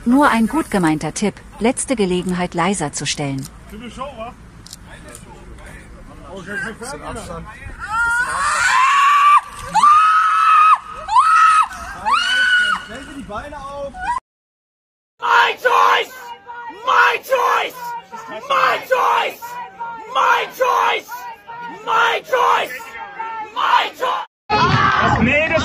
Nur ein gut gemeinter Tipp, letzte Gelegenheit leiser zu stellen. Bisschen Abstand. Stellen Sie die Beine auf! My choice! My choice! My choice! My choice! My choice! My choice! Nee, das